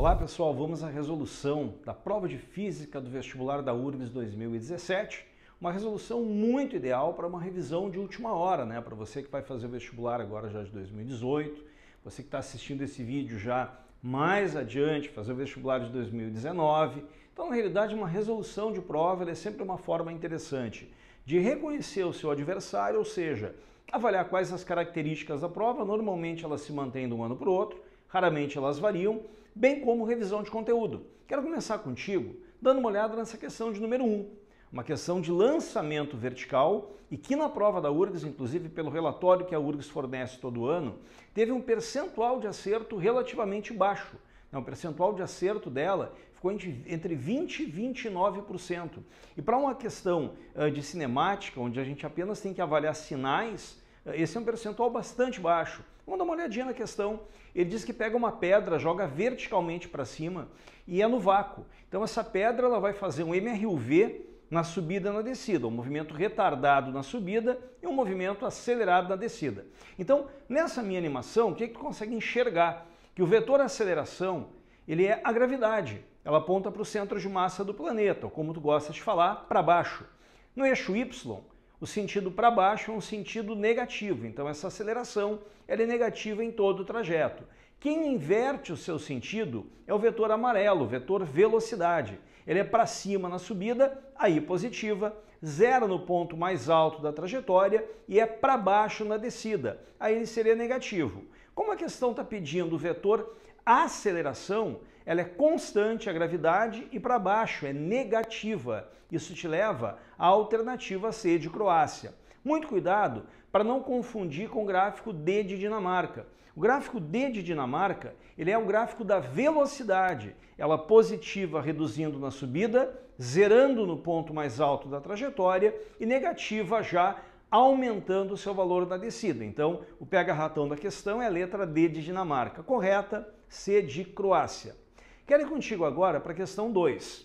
Olá pessoal, vamos à resolução da prova de Física do vestibular da URGS 2017. Uma resolução muito ideal para uma revisão de última hora, né? Para você que vai fazer o vestibular agora já de 2018, você que está assistindo esse vídeo já mais adiante, fazer o vestibular de 2019. Então, na realidade, uma resolução de prova é sempre uma forma interessante de reconhecer o seu adversário, ou seja, avaliar quais as características da prova. Normalmente elas se mantêm de um ano para o outro, raramente elas variam, bem como revisão de conteúdo. Quero começar contigo dando uma olhada nessa questão de número 1, uma questão de lançamento vertical e que na prova da URGS, inclusive pelo relatório que a URGS fornece todo ano, teve um percentual de acerto relativamente baixo. O percentual de acerto dela ficou entre 20% e 29%. E para uma questão de cinemática, onde a gente apenas tem que avaliar sinais, esse é um percentual bastante baixo. Vamos dar uma olhadinha na questão. Ele diz que pega uma pedra, joga verticalmente para cima e é no vácuo. Então essa pedra ela vai fazer um MRUV na subida e na descida, um movimento retardado na subida e um movimento acelerado na descida. Então, nessa minha animação, o que tu consegue enxergar? Que o vetor aceleração, ele é a gravidade. Ela aponta para o centro de massa do planeta, ou como tu gostas de falar, para baixo. No eixo Y, o sentido para baixo é um sentido negativo, então essa aceleração ela é negativa em todo o trajeto. Quem inverte o seu sentido é o vetor amarelo, o vetor velocidade. Ele é para cima na subida, aí positiva, zero no ponto mais alto da trajetória e é para baixo na descida, aí ele seria negativo. Como a questão está pedindo o vetor aceleração, ela é constante a gravidade e para baixo é negativa. Isso te leva à alternativa C de Croácia. Muito cuidado para não confundir com o gráfico D de Dinamarca. O gráfico D de Dinamarca, ele é o gráfico da velocidade. Ela positiva reduzindo na subida, zerando no ponto mais alto da trajetória e negativa já aumentando o seu valor na descida. Então, o pega-ratão da questão é a letra D de Dinamarca. Correta, C de Croácia. Quero ir contigo agora para a questão 2.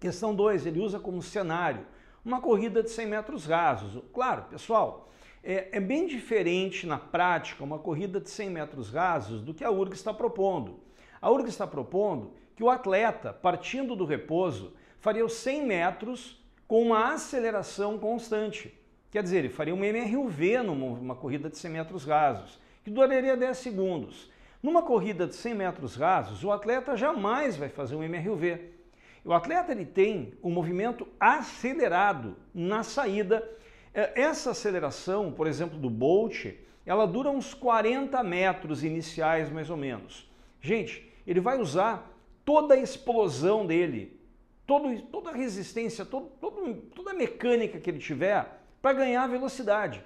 Questão 2, ele usa como cenário uma corrida de 100 metros rasos. Claro, pessoal, é bem diferente na prática uma corrida de 100 metros rasos do que a URGS está propondo. A URGS está propondo que o atleta, partindo do repouso, faria os 100 metros com uma aceleração constante. Quer dizer, ele faria um MRUV numa corrida de 100 metros rasos, que duraria 10 segundos. Numa corrida de 100 metros rasos, o atleta jamais vai fazer um MRUV. O atleta ele tem um movimento acelerado na saída. Essa aceleração, por exemplo, do Bolt, ela dura uns 40 metros iniciais, mais ou menos. Gente, ele vai usar toda a explosão dele, toda a resistência, toda a mecânica que ele tiver para ganhar velocidade.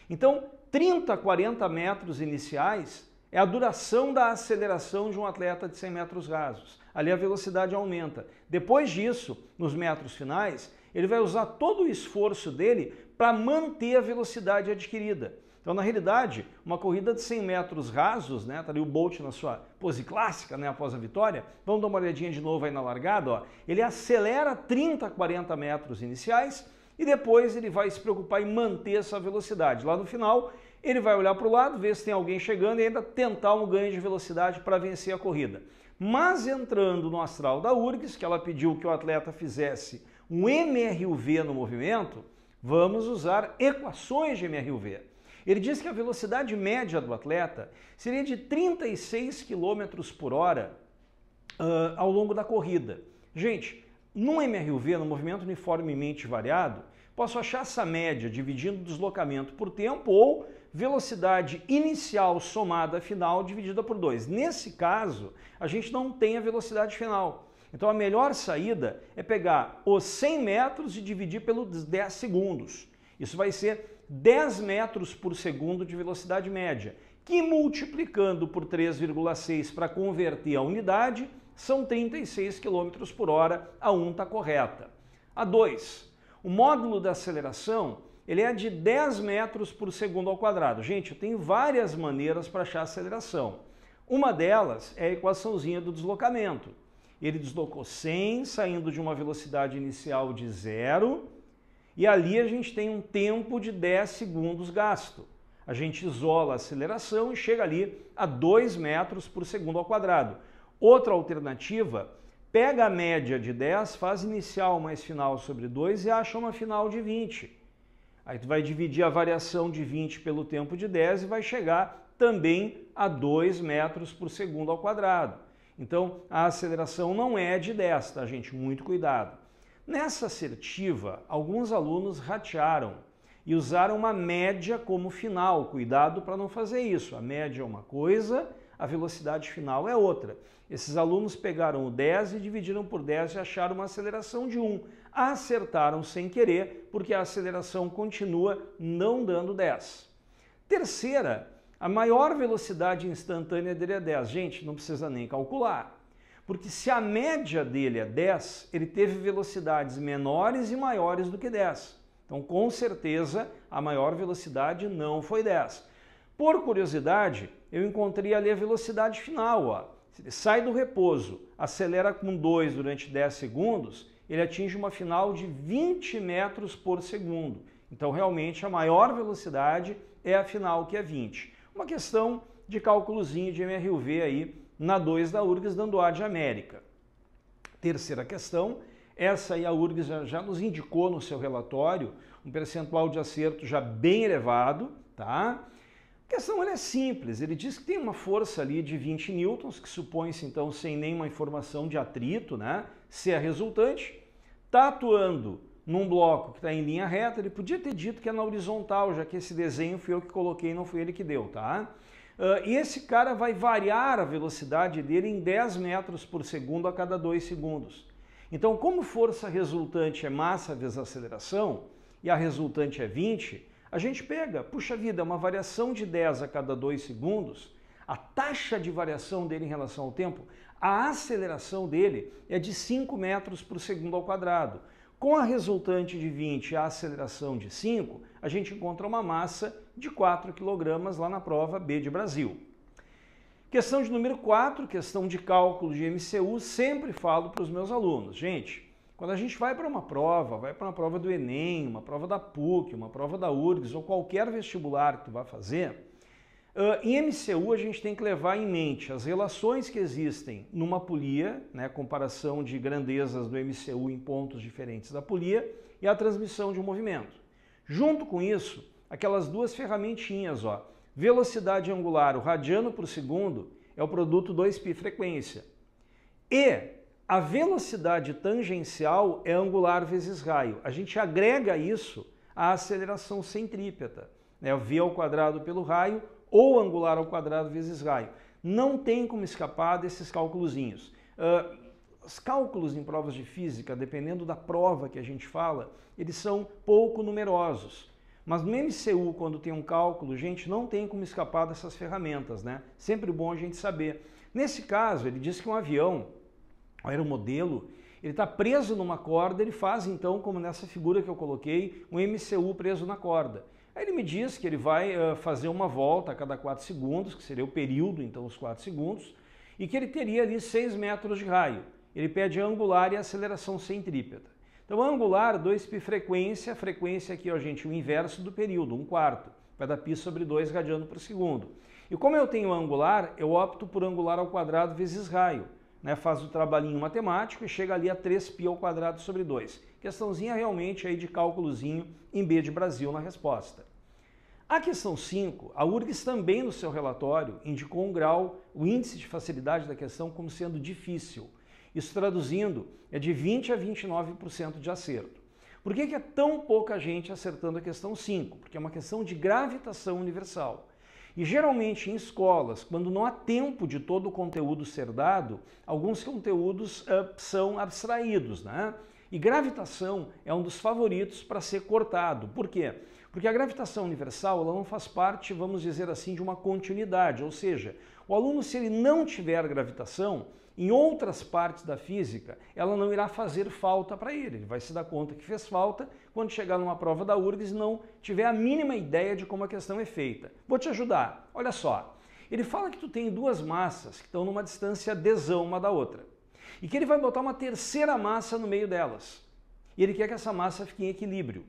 Então, 30, 40 metros iniciais é a duração da aceleração de um atleta de 100 metros rasos. Ali a velocidade aumenta. Depois disso, nos metros finais, ele vai usar todo o esforço dele para manter a velocidade adquirida. Então, na realidade, uma corrida de 100 metros rasos, né, tá ali o Bolt na sua pose clássica, né, após a vitória, vamos dar uma olhadinha de novo aí na largada, ó. Ele acelera 30, 40 metros iniciais e depois ele vai se preocupar em manter essa velocidade. Lá no final, ele vai olhar para o lado, ver se tem alguém chegando e ainda tentar um ganho de velocidade para vencer a corrida. Mas entrando no astral da URGS, que ela pediu que o atleta fizesse um MRUV no movimento, vamos usar equações de MRUV. Ele diz que a velocidade média do atleta seria de 36 km por hora ao longo da corrida. Gente, num MRUV, no movimento uniformemente variado, posso achar essa média dividindo o deslocamento por tempo ou velocidade inicial somada final dividida por 2. Nesse caso, a gente não tem a velocidade final. Então a melhor saída é pegar os 100 metros e dividir pelos 10 segundos. Isso vai ser 10 metros por segundo de velocidade média, que multiplicando por 3,6 para converter a unidade, são 36 km por hora, a 1 está correta. A 2, o módulo da aceleração, ele é de 10 metros por segundo ao quadrado. Gente, eu tenho várias maneiras para achar a aceleração. Uma delas é a equaçãozinha do deslocamento. Ele deslocou 100, saindo de uma velocidade inicial de 0, e ali a gente tem um tempo de 10 segundos gasto. A gente isola a aceleração e chega ali a 2 metros por segundo ao quadrado. Outra alternativa, pega a média de 10, faz inicial mais final sobre 2 e acha uma final de 20. Aí tu vai dividir a variação de 20 pelo tempo de 10 e vai chegar também a 2 metros por segundo ao quadrado. Então, a aceleração não é de 10, tá, gente? Muito cuidado. Nessa assertiva, alguns alunos ratearam e usaram uma média como final. Cuidado para não fazer isso. A média é uma coisa, a velocidade final é outra. Esses alunos pegaram o 10 e dividiram por 10 e acharam uma aceleração de 1. Acertaram sem querer, porque a aceleração continua não dando 10. Terceira, a maior velocidade instantânea dele é 10. Gente, não precisa nem calcular. Porque se a média dele é 10, ele teve velocidades menores e maiores do que 10. Então, com certeza, a maior velocidade não foi 10. Por curiosidade, eu encontrei ali a velocidade final. Ó. Se ele sai do repouso, acelera com 2 durante 10 segundos, ele atinge uma final de 20 metros por segundo. Então, realmente, a maior velocidade é a final, que é 20. Uma questão de cálculozinho de MRUV aí na 2 da URGS, dando A de América. Terceira questão, essa aí a URGS já nos indicou no seu relatório um percentual de acerto já bem elevado, tá? A questão é simples, ele diz que tem uma força ali de 20 newtons, que supõe-se então sem nenhuma informação de atrito, né? Ser a resultante, está atuando num bloco que está em linha reta. Ele podia ter dito que é na horizontal, já que esse desenho fui eu que coloquei, não foi ele que deu, tá? E esse cara vai variar a velocidade dele em 10 metros por segundo a cada 2 segundos. Então, como força resultante é massa vezes aceleração, e a resultante é 20, a gente pega, puxa vida, uma variação de 10 a cada 2 segundos, a taxa de variação dele em relação ao tempo, a aceleração dele é de 5 metros por segundo ao quadrado. Com a resultante de 20 e a aceleração de 5, a gente encontra uma massa de 4 kg lá na prova B de Brasil. Questão de número 4, questão de cálculo de MCU, sempre falo para os meus alunos. Gente, quando a gente vai para uma prova do Enem, uma prova da PUC, uma prova da URGS ou qualquer vestibular que tu vai fazer, em MCU a gente tem que levar em mente as relações que existem numa polia, né, comparação de grandezas do MCU em pontos diferentes da polia e a transmissão de um movimento. Junto com isso, aquelas duas ferramentinhas, ó, velocidade angular, o radiano por segundo, é o produto 2π frequência. E a velocidade tangencial é angular vezes raio. A gente agrega isso à aceleração centrípeta, né, v ao quadrado pelo raio, ou angular ao quadrado vezes raio. Não tem como escapar desses cálculozinhos. Os cálculos em provas de física, dependendo da prova que a gente fala, eles são pouco numerosos. Mas no MCU, quando tem um cálculo, gente, não tem como escapar dessas ferramentas, né? Sempre bom a gente saber. Nesse caso, ele diz que um avião, um aeromodelo, ele está preso numa corda, ele faz então, como nessa figura que eu coloquei, um MCU preso na corda. Aí ele me diz que ele vai fazer uma volta a cada 4 segundos, que seria o período, então, os 4 segundos, e que ele teria ali 6 metros de raio. Ele pede a angular e a aceleração centrípeta. Então, a angular, 2π frequência, a frequência aqui, ó, gente, o inverso do período, 1/4, vai dar π sobre 2 radiano por segundo. E como eu tenho angular, eu opto por angular ao quadrado vezes raio. Né? Faz o trabalhinho matemático e chega ali a 3π ao quadrado sobre 2. Questãozinha realmente aí de cálculozinho em B de Brasil na resposta. A questão 5, a URGS também no seu relatório indicou um grau, o índice de facilidade da questão como sendo difícil. Isso traduzindo é de 20 a 29% de acerto. Por que é tão pouca gente acertando a questão 5? Porque é uma questão de gravitação universal. E geralmente em escolas, quando não há tempo de todo o conteúdo ser dado, alguns conteúdos são abstraídos, né? E gravitação é um dos favoritos para ser cortado. Por quê? Porque a gravitação universal ela não faz parte, vamos dizer assim, de uma continuidade. Ou seja, o aluno, se ele não tiver gravitação, em outras partes da física, ela não irá fazer falta para ele. Ele vai se dar conta que fez falta quando chegar numa prova da URGS e não tiver a mínima ideia de como a questão é feita. Vou te ajudar. Olha só. Ele fala que tu tem duas massas que estão numa distância dzão uma da outra. E que ele vai botar uma terceira massa no meio delas. E ele quer que essa massa fique em equilíbrio.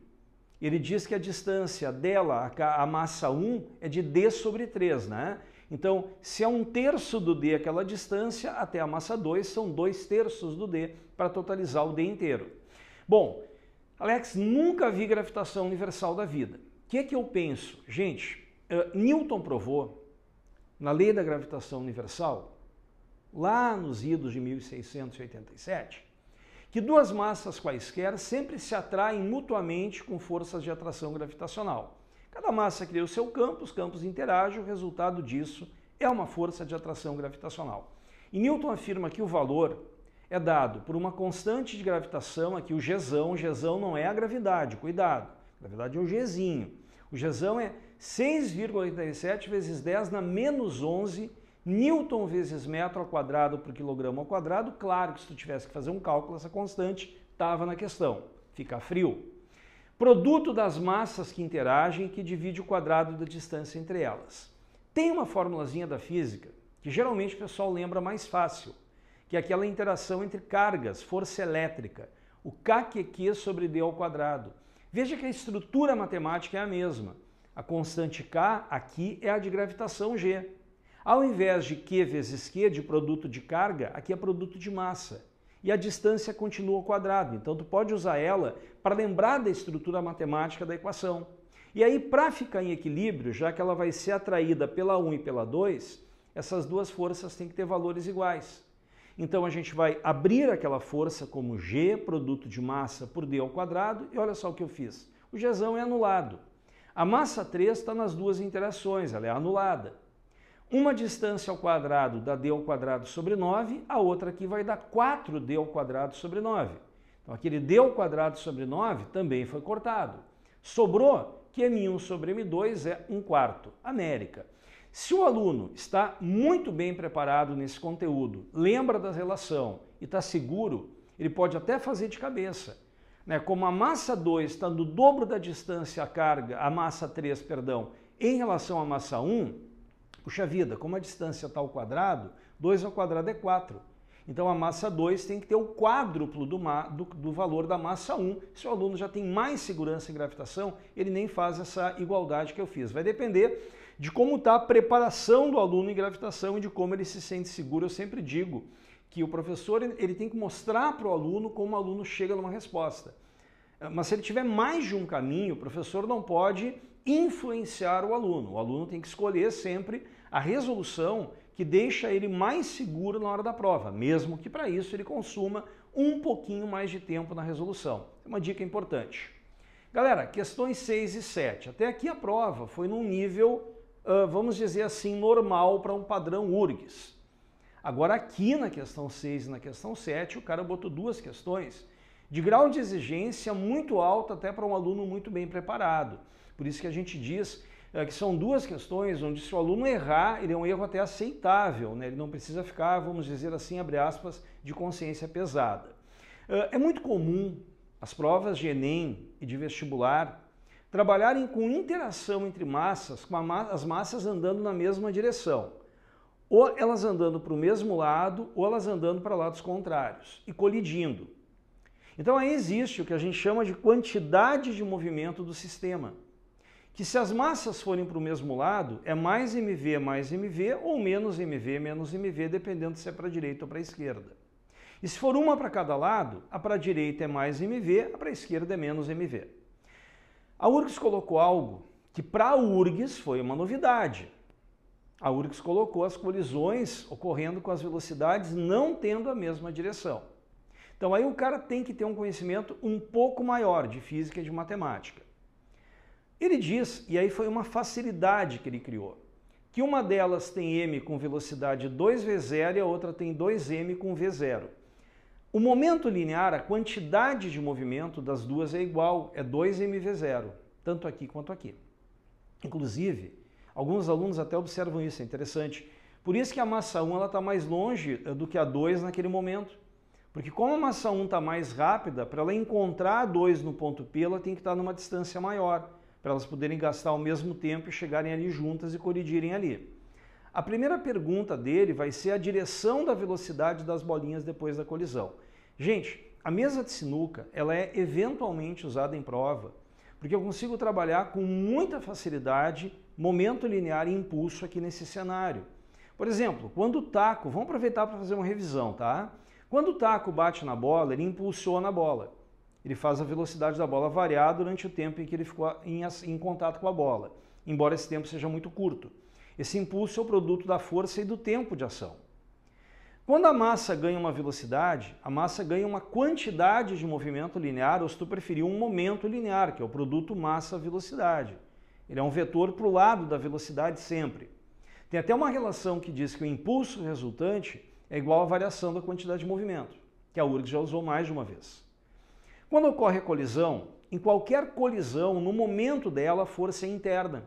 Ele diz que a distância dela, a massa 1, é de d sobre 3, né? Então, se é 1/3 do D aquela distância, até a massa 2 são 2/3 do D para totalizar o D inteiro. Bom, Alex, nunca vi gravitação universal da vida. O que é que eu penso? Gente, Newton provou, na lei da gravitação universal, lá nos idos de 1687, que duas massas quaisquer sempre se atraem mutuamente com forças de atração gravitacional. Cada massa cria o seu campo, os campos interagem, o resultado disso é uma força de atração gravitacional. E Newton afirma que o valor é dado por uma constante de gravitação, aqui o Gzão não é a gravidade, cuidado, a gravidade é o Gzinho. O Gzão é 6,87 vezes 10 na menos 11 Newton vezes metro ao quadrado por quilograma ao quadrado. Claro que se tu tivesse que fazer um cálculo, essa constante estava na questão, fica frio. Produto das massas que interagem que divide o quadrado da distância entre elas. Tem uma formulazinha da física que geralmente o pessoal lembra mais fácil, que é aquela interação entre cargas, força elétrica, o KQQ sobre D ao quadrado. Veja que a estrutura matemática é a mesma. A constante K aqui é a de gravitação G. Ao invés de Q vezes Q, de produto de carga, aqui é produto de massa. E a distância continua ao quadrado, então tu pode usar ela para lembrar da estrutura matemática da equação. E aí, para ficar em equilíbrio, já que ela vai ser atraída pela 1 e pela 2, essas duas forças têm que ter valores iguais. Então a gente vai abrir aquela força como G, produto de massa por D ao quadrado, e olha só o que eu fiz. O Gzão é anulado. A massa 3 está nas duas interações, ela é anulada. Uma distância ao quadrado dá D ao quadrado sobre 9, a outra aqui vai dar 4D ao quadrado sobre 9. Então aquele D ao quadrado sobre 9 também foi cortado. Sobrou que M1 sobre M2 é 1/4, América. Se o aluno está muito bem preparado nesse conteúdo, lembra da relação e está seguro, ele pode até fazer de cabeça. Como a massa 2 está no dobro da distância à carga, a massa 3, perdão, em relação à massa 1, puxa vida, como a distância está ao quadrado, 2 ao quadrado é 4. Então a massa 2 tem que ter o quádruplo do valor da massa 1. Se o aluno já tem mais segurança em gravitação, ele nem faz essa igualdade que eu fiz. Vai depender de como está a preparação do aluno em gravitação e de como ele se sente seguro. Eu sempre digo que o professor ele tem que mostrar para o aluno como o aluno chega numa resposta. Mas se ele tiver mais de um caminho, o professor não pode influenciar o aluno. O aluno tem que escolher sempre a resolução que deixa ele mais seguro na hora da prova, mesmo que para isso ele consuma um pouquinho mais de tempo na resolução. É uma dica importante. Galera, questões 6 e 7. Até aqui a prova foi num nível, vamos dizer assim, normal para um padrão URGS. Agora aqui na questão 6 e na questão 7, o cara botou duas questões de grau de exigência muito alto até para um aluno muito bem preparado. Por isso que a gente diz que são duas questões onde se o aluno errar, ele é um erro até aceitável, né? Ele não precisa ficar, vamos dizer assim, abre aspas, de consciência pesada. É muito comum as provas de Enem e de vestibular trabalharem com interação entre massas, com as massas andando na mesma direção. Ou elas andando para o mesmo lado, ou elas andando para lados contrários e colidindo. Então aí existe o que a gente chama de quantidade de movimento do sistema. Que se as massas forem para o mesmo lado, é mais mv ou menos mv, dependendo se é para a direita ou para a esquerda. E se for uma para cada lado, a para a direita é mais mv, a para a esquerda é menos mv. A URGS colocou algo que para a URGS foi uma novidade. A URGS colocou as colisões ocorrendo com as velocidades não tendo a mesma direção. Então aí o cara tem que ter um conhecimento um pouco maior de física e de matemática. Ele diz, e aí foi uma facilidade que ele criou, que uma delas tem m com velocidade 2v0 e a outra tem 2m com v0. O momento linear, a quantidade de movimento das duas é igual, é 2mv0, tanto aqui quanto aqui. Inclusive, alguns alunos até observam isso, é interessante. Por isso que a massa 1 está mais longe do que a 2 naquele momento. Porque como a massa 1 está mais rápida, para ela encontrar a 2 no ponto P, ela tem que estar numa distância maior, para elas poderem gastar ao mesmo tempo e chegarem ali juntas e colidirem ali. A primeira pergunta dele vai ser a direção da velocidade das bolinhas depois da colisão. Gente, a mesa de sinuca, ela é eventualmente usada em prova, porque eu consigo trabalhar com muita facilidade momento linear e impulso aqui nesse cenário. Por exemplo, quando o taco, vamos aproveitar para fazer uma revisão, tá? Quando o taco bate na bola, ele impulsiona a bola. Ele faz a velocidade da bola variar durante o tempo em que ele ficou em contato com a bola, embora esse tempo seja muito curto. Esse impulso é o produto da força e do tempo de ação. Quando a massa ganha uma velocidade, a massa ganha uma quantidade de movimento linear, ou se tu preferir, um momento linear, que é o produto massa-velocidade. Ele é um vetor para o lado da velocidade sempre. Tem até uma relação que diz que o impulso resultante é igual à variação da quantidade de movimento, que a URGS já usou mais de uma vez. Quando ocorre a colisão, em qualquer colisão, no momento dela, a força é interna.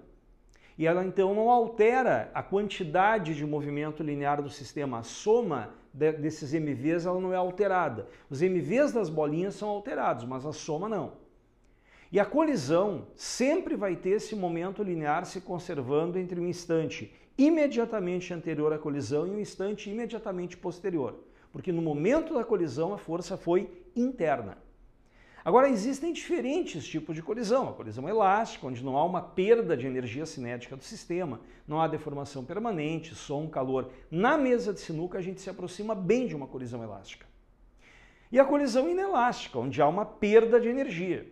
E ela então não altera a quantidade de movimento linear do sistema. A soma desses MVs ela não é alterada. Os MVs das bolinhas são alterados, mas a soma não. E a colisão sempre vai ter esse momento linear se conservando entre um instante imediatamente anterior à colisão e um instante imediatamente posterior. Porque no momento da colisão a força foi interna. Agora, existem diferentes tipos de colisão. A colisão elástica, onde não há uma perda de energia cinética do sistema, não há deformação permanente, som, calor. Na mesa de sinuca, a gente se aproxima bem de uma colisão elástica. E a colisão inelástica, onde há uma perda de energia.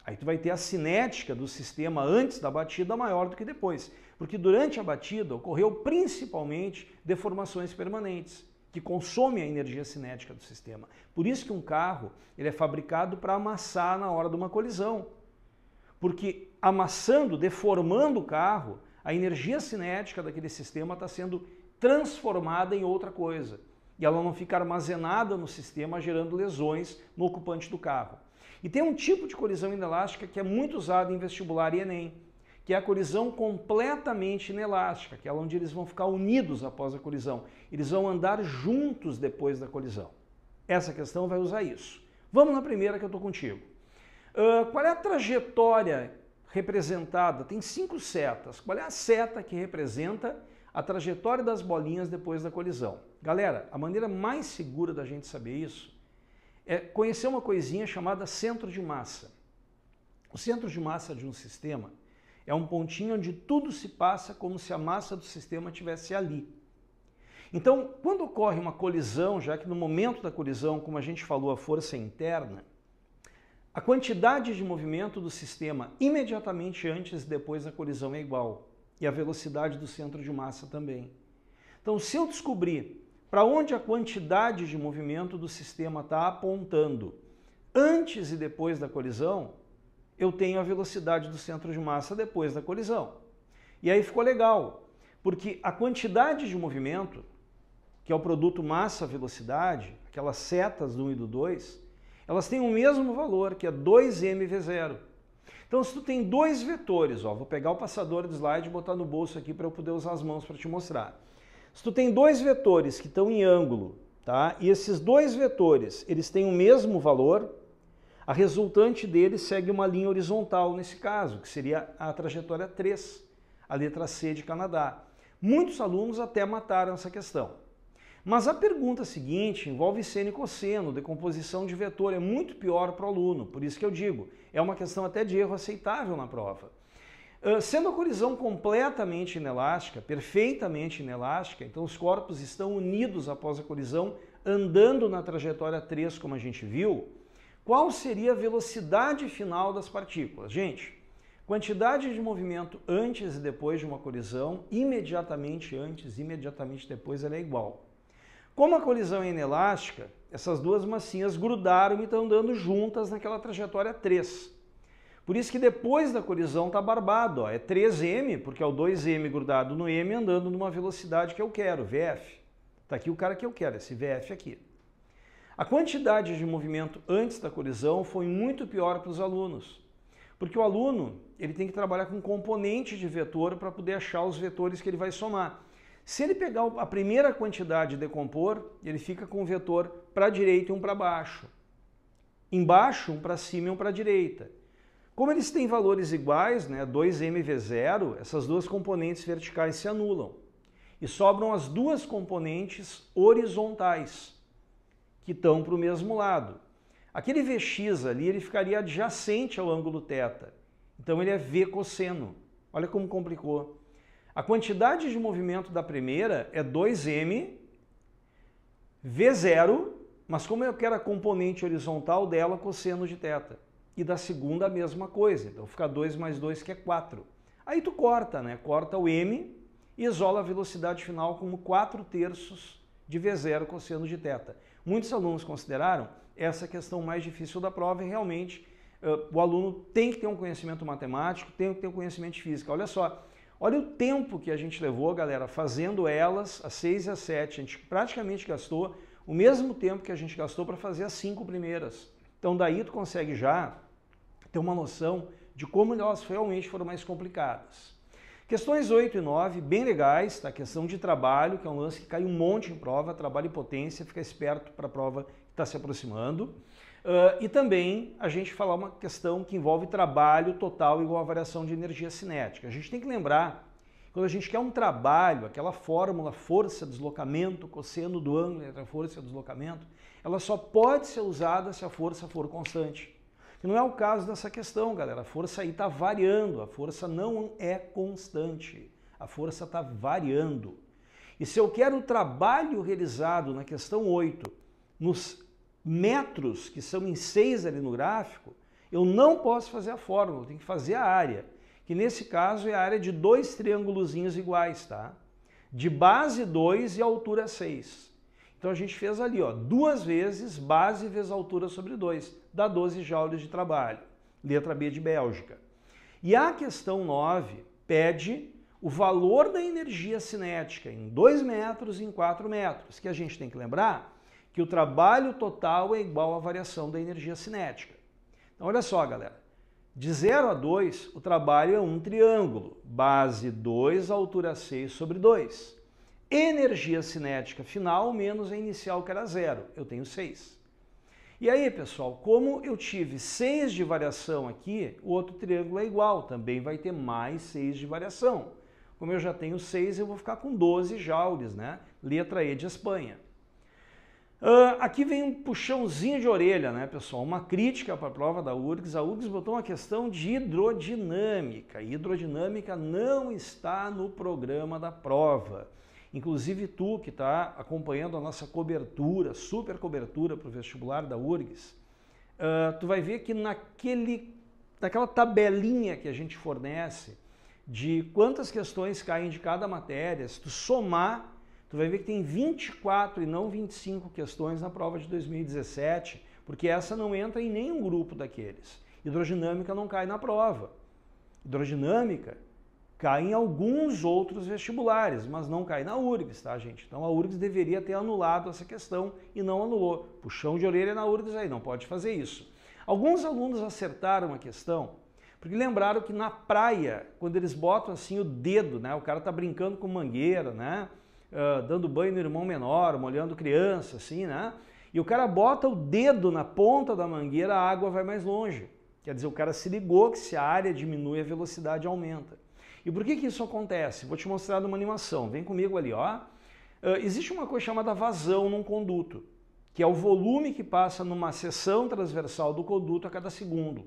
Aí tu vai ter a cinética do sistema antes da batida maior do que depois, porque durante a batida ocorreu principalmente deformações permanentes, que consome a energia cinética do sistema. Por isso que um carro ele é fabricado para amassar na hora de uma colisão. Porque amassando, deformando o carro, a energia cinética daquele sistema está sendo transformada em outra coisa. E ela não fica armazenada no sistema, gerando lesões no ocupante do carro. E tem um tipo de colisão inelástica que é muito usado em vestibular e Enem, que é a colisão completamente inelástica, que é onde eles vão ficar unidos após a colisão. Eles vão andar juntos depois da colisão. Essa questão vai usar isso. Vamos na primeira que eu estou contigo. Qual é a trajetória representada? Tem 5 setas. Qual é a seta que representa a trajetória das bolinhas depois da colisão? Galera, a maneira mais segura da gente saber isso é conhecer uma coisinha chamada centro de massa. O centro de massa de um sistema é um pontinho onde tudo se passa como se a massa do sistema estivesse ali. Então, quando ocorre uma colisão, já que no momento da colisão, como a gente falou, a força é interna, a quantidade de movimento do sistema imediatamente antes e depois da colisão é igual. E a velocidade do centro de massa também. Então, se eu descobrir para onde a quantidade de movimento do sistema está apontando antes e depois da colisão, eu tenho a velocidade do centro de massa depois da colisão. E aí ficou legal, porque a quantidade de movimento, que é o produto massa-velocidade, aquelas setas do 1 e do 2, elas têm o mesmo valor, que é 2mv0. Então, se tu tem 2 vetores, vou pegar o passador do slide e botar no bolso aqui para eu poder usar as mãos para te mostrar. Se tu tem 2 vetores que estão em ângulo, tá? E esses 2 vetores, eles têm o mesmo valor, a resultante deles segue uma linha horizontal nesse caso, que seria a trajetória 3, a letra C de Canadá. Muitos alunos até mataram essa questão. Mas a pergunta seguinte envolve seno e cosseno, decomposição de vetor, é muito pior para o aluno, por isso que eu digo, é uma questão até de erro aceitável na prova. Sendo a colisão completamente inelástica, perfeitamente inelástica, então os corpos estão unidos após a colisão, andando na trajetória 3, como a gente viu, qual seria a velocidade final das partículas? Gente, quantidade de movimento antes e depois de uma colisão, imediatamente antes e imediatamente depois, ela é igual. Como a colisão é inelástica, essas duas massinhas grudaram e estão andando juntas naquela trajetória 3. Por isso que depois da colisão está barbado, é 3m, porque é o 2m grudado no m andando numa velocidade que eu quero, VF. Está aqui o cara que eu quero, esse VF aqui. A quantidade de movimento antes da colisão foi muito pior para os alunos, porque o aluno ele tem que trabalhar com componente de vetor para poder achar os vetores que ele vai somar. Se ele pegar a primeira quantidade e decompor, ele fica com um vetor para a direita e um para baixo. Embaixo, um para cima e um para a direita. Como eles têm valores iguais, 2mv0, essas duas componentes verticais se anulam. E sobram as duas componentes horizontais, que estão para o mesmo lado. Aquele Vx ali, ele ficaria adjacente ao ângulo θ. Então ele é V cosseno, Olha como complicou. A quantidade de movimento da primeira é 2m V0, mas como eu quero a componente horizontal dela, cosseno de θ. E da segunda a mesma coisa, então fica 2 mais 2 que é 4. Aí tu corta, né? Corta o m e isola a velocidade final como 4/3 de V0 cosseno de θ. Muitos alunos consideraram essa questão mais difícil da prova e realmente o aluno tem que ter um conhecimento matemático, tem que ter um conhecimento de física. Olha só, olha o tempo que a gente levou, galera, fazendo elas, as 6 e as 7. A gente praticamente gastou o mesmo tempo que a gente gastou para fazer as 5 primeiras. Então daí tu consegue já ter uma noção de como elas realmente foram mais complicadas. Questões 8 e 9, bem legais, tá? Questão de trabalho, que é um lance que cai um monte em prova, trabalho e potência, fica esperto para a prova que está se aproximando. E também a gente falar uma questão que envolve trabalho total igual a variação de energia cinética. A gente tem que lembrar, quando a gente quer um trabalho, aquela fórmula força, deslocamento, cosseno do ângulo entre a força e o deslocamento, ela só pode ser usada se a força for constante. Que não é o caso dessa questão, galera. A força aí está variando, a força não é constante, a força está variando. E se eu quero o trabalho realizado na questão 8, nos metros, que são em 6 ali no gráfico, eu não posso fazer a fórmula, eu tenho que fazer a área, que nesse caso é a área de 2 triângulozinhos iguais, tá? De base 2 e altura 6. Então a gente fez ali, ó, 2 vezes base vezes altura sobre 2, dá 12 joules de trabalho. Letra B de Bélgica. E a questão 9 pede o valor da energia cinética em 2 metros e em 4 metros, que a gente tem que lembrar que o trabalho total é igual à variação da energia cinética. Então olha só, galera, de 0 a 2 o trabalho é um triângulo, base 2, altura 6 sobre 2. Energia cinética final menos a inicial, que era 0. Eu tenho 6. E aí, pessoal, como eu tive 6 de variação aqui, o outro triângulo é igual, também vai ter mais 6 de variação. Como eu já tenho 6, eu vou ficar com 12 joules, né? Letra E de Espanha. Aqui vem um puxãozinho de orelha, né, pessoal? Uma crítica para a prova da URGS. A URGS botou uma questão de hidrodinâmica. Hidrodinâmica não está no programa da prova. Inclusive tu que está acompanhando a nossa cobertura, super cobertura para o vestibular da URGS, tu vai ver que naquela tabelinha que a gente fornece de quantas questões caem de cada matéria, se tu somar, tu vai ver que tem 24 e não 25 questões na prova de 2017, porque essa não entra em nenhum grupo daqueles. Hidrodinâmica não cai na prova. Hidrodinâmica cai em alguns outros vestibulares, mas não cai na URGS, tá, gente? Então a URGS deveria ter anulado essa questão e não anulou. Puxão de orelha na URGS aí, não pode fazer isso. Alguns alunos acertaram a questão, porque lembraram que na praia, quando eles botam assim o dedo, né, o cara tá brincando com mangueira, né, dando banho no irmão menor, molhando criança, assim, né, e o cara bota o dedo na ponta da mangueira, a água vai mais longe. Quer dizer, o cara se ligou que se a área diminui, a velocidade aumenta. E por que isso acontece? Vou te mostrar numa animação. Vem comigo ali, ó. Existe uma coisa chamada vazão num conduto, que é o volume que passa numa seção transversal do conduto a cada segundo.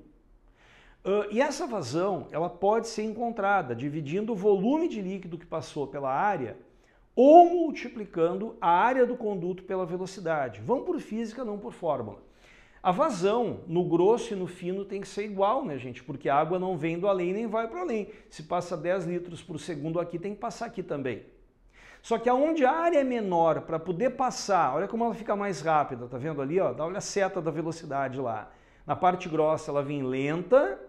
E essa vazão, ela pode ser encontrada dividindo o volume de líquido que passou pela área ou multiplicando a área do conduto pela velocidade. Vamos por física, não por fórmula. A vazão no grosso e no fino tem que ser igual, né, gente? Porque a água não vem do além nem vai para o além. Se passa 10 litros por segundo aqui, tem que passar aqui também. Só que aonde a área é menor, para poder passar, olha como ela fica mais rápida, tá vendo ali? Ó? Olha a seta da velocidade lá. Na parte grossa ela vem lenta,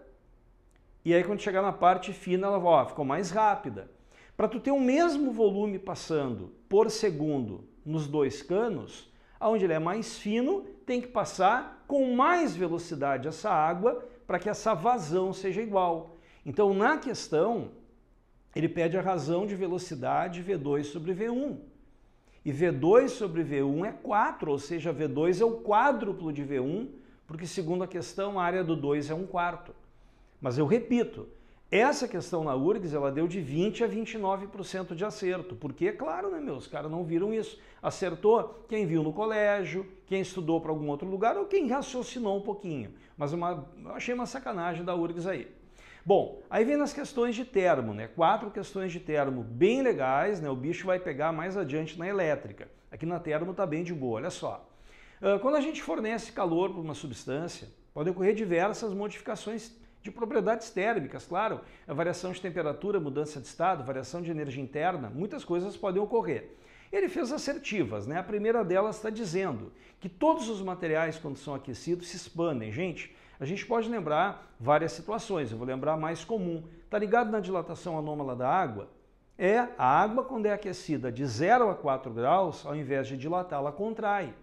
e aí quando chegar na parte fina ela ficou mais rápida. Para tu ter o mesmo volume passando por segundo nos dois canos, onde ele é mais fino, tem que passar com mais velocidade essa água para que essa vazão seja igual. Então, na questão, ele pede a razão de velocidade V2 sobre V1. E V2 sobre V1 é 4, ou seja, V2 é o quádruplo de V1, porque segundo a questão, a área do 2 é 1/4. Mas eu repito, essa questão na URGS, ela deu de 20% a 29% de acerto. Porque, é claro, né, meus caras não viram isso. Acertou quem viu no colégio, quem estudou para algum outro lugar ou quem raciocinou um pouquinho. Mas eu achei uma sacanagem da URGS aí. Bom, aí vem nas questões de termo, né? 4 questões de termo bem legais, né? O bicho vai pegar mais adiante na elétrica. Aqui na termo tá bem de boa, olha só. Quando a gente fornece calor para uma substância, podem ocorrer diversas modificações de propriedades térmicas, claro. A variação de temperatura, mudança de estado, variação de energia interna, muitas coisas podem ocorrer. Ele fez assertivas, né? A primeira delas está dizendo que todos os materiais, quando são aquecidos, se expandem. Gente, a gente pode lembrar várias situações, eu vou lembrar a mais comum. Tá ligado na dilatação anômala da água? A água, quando é aquecida de 0 a 4 graus, ao invés de dilatar, ela contrai.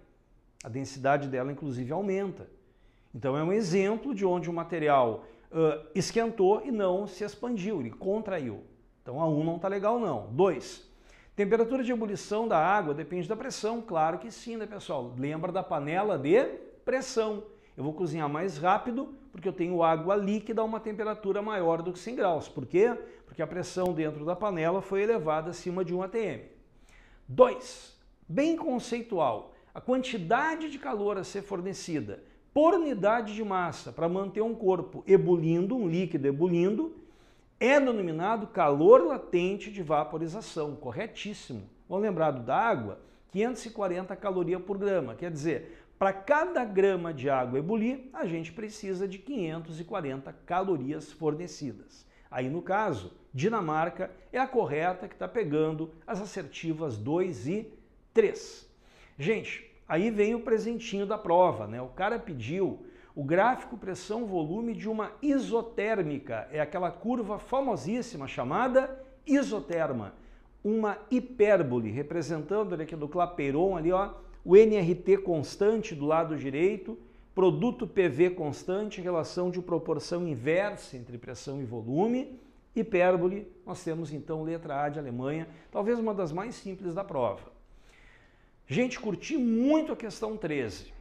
A densidade dela, inclusive, aumenta. Então, é um exemplo de onde o material esquentou e não se expandiu, ele contraiu. Então, a 1 não está legal, não. 2. Temperatura de ebulição da água depende da pressão. Claro que sim, né, pessoal? Lembra da panela de pressão. Eu vou cozinhar mais rápido porque eu tenho água líquida a uma temperatura maior do que 100 graus. Por quê? Porque a pressão dentro da panela foi elevada acima de 1 atm. 2. Bem conceitual. A quantidade de calor a ser fornecida por unidade de massa para manter um corpo ebulindo, um líquido ebulindo, é denominado calor latente de vaporização. Corretíssimo. Vamos lembrar da água? 540 calorias por grama. Quer dizer, para cada grama de água ebulir, a gente precisa de 540 calorias fornecidas. Aí, no caso, Dinamarca é a correta que está pegando as assertivas 2 e 3. Gente, aí vem o presentinho da prova, né? O cara pediu o gráfico pressão-volume de uma isotérmica. É aquela curva famosíssima chamada isoterma. Uma hipérbole, representando aqui do Clapeyron, ali, ó, o NRT constante do lado direito, produto PV constante, relação de proporção inversa entre pressão e volume. Hipérbole, nós temos então letra A de Alemanha, talvez uma das mais simples da prova. Gente, curti muito a questão 13.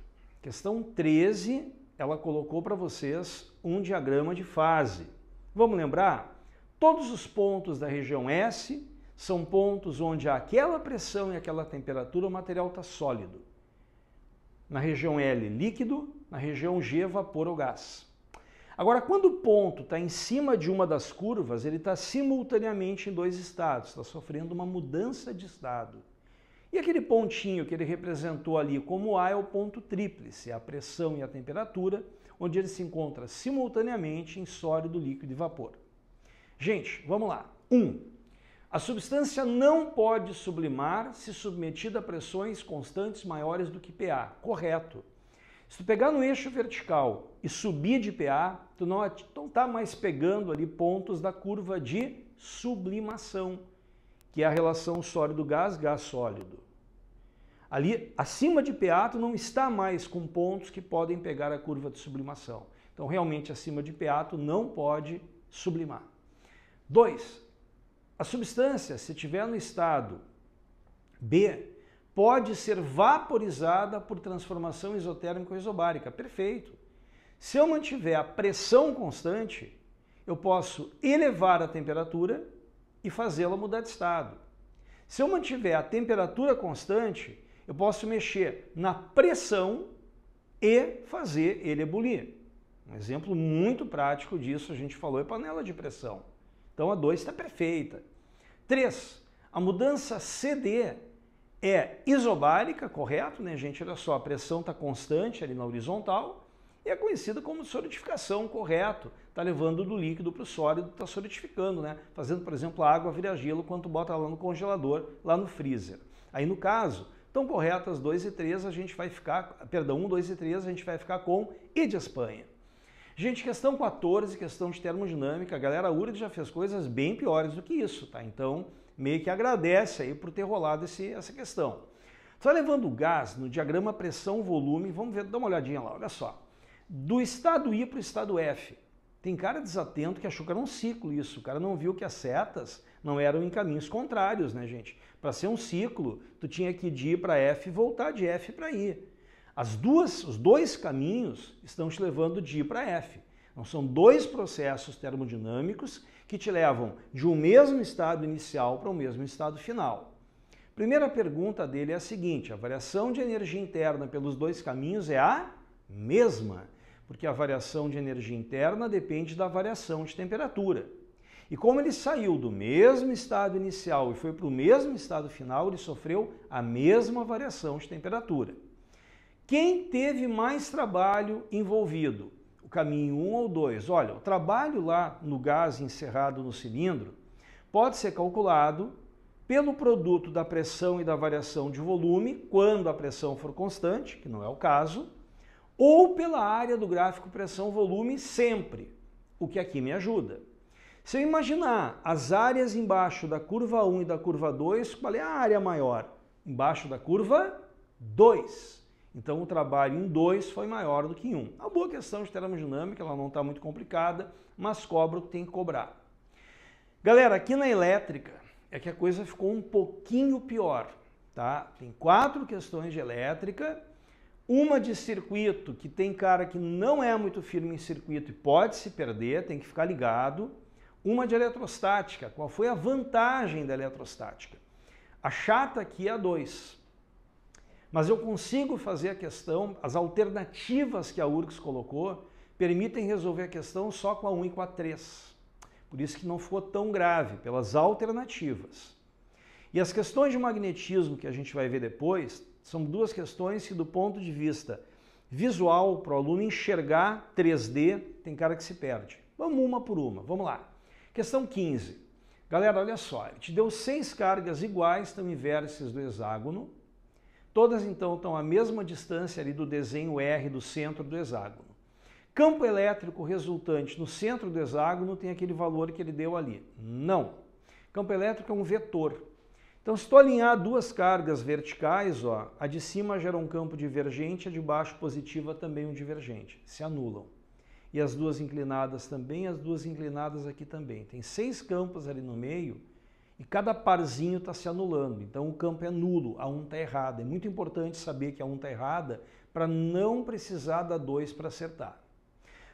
Questão 13, ela colocou para vocês um diagrama de fase. Vamos lembrar? Todos os pontos da região S são pontos onde aquela pressão e aquela temperatura o material está sólido. Na região L, líquido, na região G, vapor ou gás. Agora, quando o ponto está em cima de uma das curvas, ele está simultaneamente em 2 estados, está sofrendo uma mudança de estado. E aquele pontinho que ele representou ali como A é o ponto tríplice, a pressão e a temperatura, onde ele se encontra simultaneamente em sólido, líquido e vapor. Gente, vamos lá. 1. A substância não pode sublimar se submetida a pressões constantes maiores do que PA. Correto. Se tu pegar no eixo vertical e subir de PA, tu não está mais pegando ali pontos da curva de sublimação, que é a relação sólido-gás, gás-sólido. Ali, acima de PA, tu não está mais com pontos que podem pegar a curva de sublimação. Então, realmente, acima de PA, tu não pode sublimar. 2. A substância, se estiver no estado B, pode ser vaporizada por transformação isotérmica ou isobárica. Perfeito. Se eu mantiver a pressão constante, eu posso elevar a temperatura e fazê-la mudar de estado. Se eu mantiver a temperatura constante, eu posso mexer na pressão e fazer ele ebulir. Um exemplo muito prático disso, a gente falou, é panela de pressão. Então a 2 está perfeita. 3. A mudança CD é isobárica, correto, né, gente? Olha só, a pressão está constante ali na horizontal e é conhecida como solidificação, correto. Está levando do líquido para o sólido, está solidificando, né? Fazendo, por exemplo, a água virar gelo quando tu bota lá no congelador, lá no freezer. Aí, no caso, estão corretas 2 e 3, a gente vai ficar, perdão, 1, 2 e 3, a gente vai ficar com I de Espanha. Gente, questão 14, questão de termodinâmica, a galera URGS já fez coisas bem piores do que isso, tá? Então, meio que agradece aí por ter rolado essa questão. Só levando o gás no diagrama pressão-volume, vamos ver, dá uma olhadinha lá, olha só. Do estado I para o estado F. Tem cara desatento que achou que era um ciclo isso, o cara não viu que as setas não eram em caminhos contrários, né, gente? Para ser um ciclo, tu tinha que ir de I para F e voltar de F para I. Os dois caminhos estão te levando de I para F. Então, são 2 processos termodinâmicos que te levam de um mesmo estado inicial para o mesmo estado final. Primeira pergunta dele é a seguinte: a variação de energia interna pelos 2 caminhos é a mesma. porque a variação de energia interna depende da variação de temperatura. E como ele saiu do mesmo estado inicial e foi para o mesmo estado final, ele sofreu a mesma variação de temperatura. Quem teve mais trabalho envolvido? O caminho 1 ou 2? Olha, o trabalho lá no gás encerrado no cilindro pode ser calculado pelo produto da pressão e da variação de volume, quando a pressão for constante, que não é o caso, ou pela área do gráfico pressão-volume sempre, o que aqui me ajuda. Se eu imaginar as áreas embaixo da curva 1 e da curva 2, qual é a área maior? Embaixo da curva 2. Então o trabalho em 2 foi maior do que em 1. Uma boa questão de termodinâmica, ela não está muito complicada, mas cobra o que tem que cobrar. Galera, aqui na elétrica é que a coisa ficou um pouquinho pior, tá? Tem 4 questões de elétrica, uma de circuito, que tem cara que não é muito firme em circuito e pode se perder, tem que ficar ligado. Uma de eletrostática, qual foi a vantagem da eletrostática? A chata aqui é a 2. Mas eu consigo fazer a questão, as alternativas que a URGS colocou permitem resolver a questão só com a 1 e com a 3. Por isso que não ficou tão grave, pelas alternativas. E as questões de magnetismo que a gente vai ver depois, são 2 questões que do ponto de vista visual, para o aluno enxergar 3D, tem cara que se perde. Vamos uma por uma, vamos lá. Questão 15. Galera, olha só, ele te deu 6 cargas iguais, estão em vértices do hexágono. Todas, então, estão à mesma distância ali do desenho R do centro do hexágono. Campo elétrico resultante no centro do hexágono tem aquele valor que ele deu ali. Não. Campo elétrico é um vetor. Então, se estou alinhar 2 cargas verticais, ó, a de cima gera um campo divergente, a de baixo positiva também um divergente. Se anulam. E as 2 inclinadas também, as 2 inclinadas aqui também. Tem 6 campos ali no meio e cada parzinho está se anulando. Então o campo é nulo, a 1 está errada. É muito importante saber que a 1 está errada para não precisar da 2 para acertar.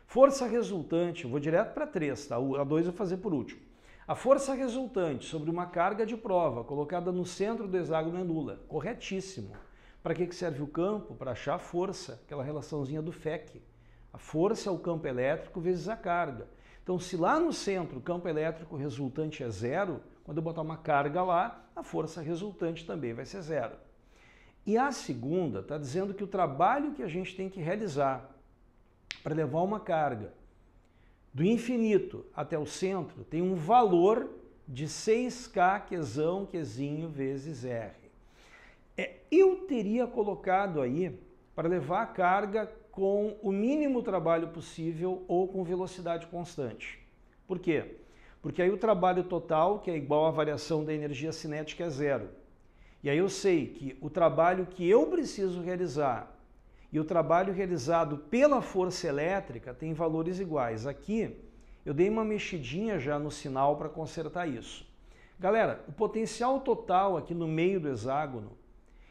Força resultante, eu vou direto para 3, tá? A 2 eu vou fazer por último. A força resultante sobre uma carga de prova colocada no centro do hexágono é nula. Corretíssimo. Para que serve o campo? Para achar a força, aquela relaçãozinha do FEC. A força é o campo elétrico vezes a carga. Então, se lá no centro o campo elétrico resultante é 0, quando eu botar uma carga lá, a força resultante também vai ser 0. E a segunda está dizendo que o trabalho que a gente tem que realizar para levar uma carga do infinito até o centro tem um valor de 6K Qzão, Qzinho vezes R. Eu teria colocado aí para levar a carga com o mínimo trabalho possível ou com velocidade constante. Por quê? Porque aí o trabalho total, que é igual à variação da energia cinética, é 0. E aí eu sei que o trabalho que eu preciso realizar e o trabalho realizado pela força elétrica tem valores iguais. Aqui eu dei uma mexidinha já no sinal para consertar isso. Galera, o potencial total aqui no meio do hexágono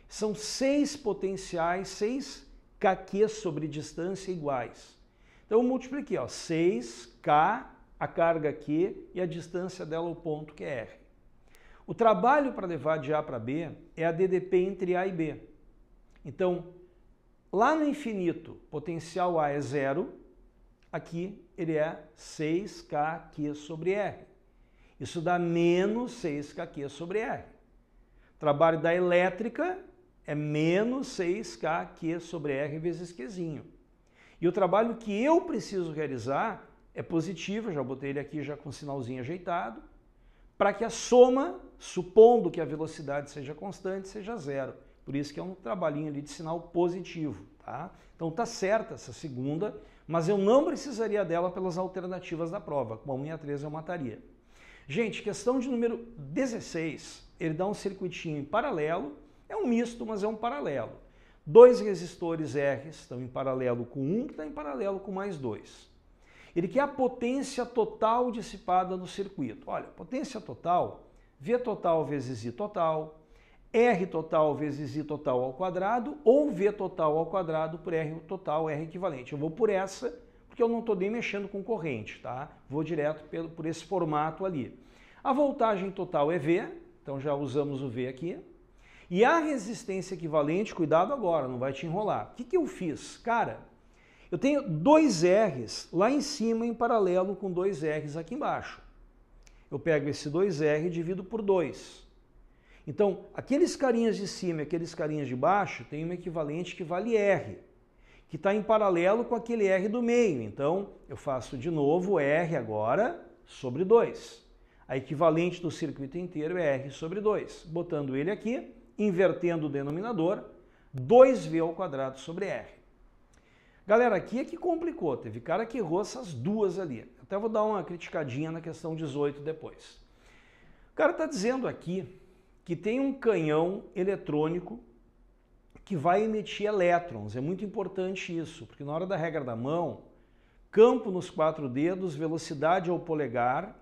são 6 potenciais, 6 kQ sobre distância iguais. Então eu multipliquei, ó, 6K, a carga Q e a distância dela, o ponto que é R. O trabalho para levar de A para B é a DDP entre A e B. Então, lá no infinito, potencial A é 0, aqui ele é 6kQ sobre R. Isso dá menos 6kQ sobre R. O trabalho da elétrica é menos 6kQ sobre R vezes Qzinho. E o trabalho que eu preciso realizar é positivo, eu já botei ele aqui já com o sinalzinho ajeitado, para que a soma, supondo que a velocidade seja constante, seja 0. Por isso que é um trabalhinho ali de sinal positivo, tá? Então tá certa essa segunda, mas eu não precisaria dela pelas alternativas da prova. Com a 1 e a 3 eu mataria. Gente, questão de número 16, ele dá um circuitinho em paralelo, é um misto, mas é um paralelo. 2 resistores R estão em paralelo com um, que está em paralelo com mais 2. Ele quer a potência total dissipada no circuito. Olha, potência total, V total vezes I total, R total vezes I total ao quadrado, ou V total ao quadrado por R total, R equivalente. Eu vou por essa, porque eu não estou nem mexendo com corrente, tá? Vou direto por esse formato ali. A voltagem total é V, então já usamos o V aqui. E a resistência equivalente, cuidado agora, não vai te enrolar. O que eu fiz? Cara, Eu tenho dois R's lá em cima em paralelo com dois R's aqui embaixo. Eu pego esse 2R e divido por 2. Então, aqueles carinhas de cima e aqueles carinhas de baixo têm um equivalente que vale R, que está em paralelo com aquele R do meio. Então, eu faço de novo R agora sobre 2. A equivalente do circuito inteiro é R sobre 2. Botando ele aqui, invertendo o denominador, 2V ao quadrado sobre R. Galera, aqui é que complicou. Teve cara que errou essas duas ali. Até vou dar uma criticadinha na questão 18 depois. O cara está dizendo aqui que tem um canhão eletrônico que vai emitir elétrons. É muito importante isso, porque na hora da regra da mão, campo nos 4 dedos, velocidade ao polegar,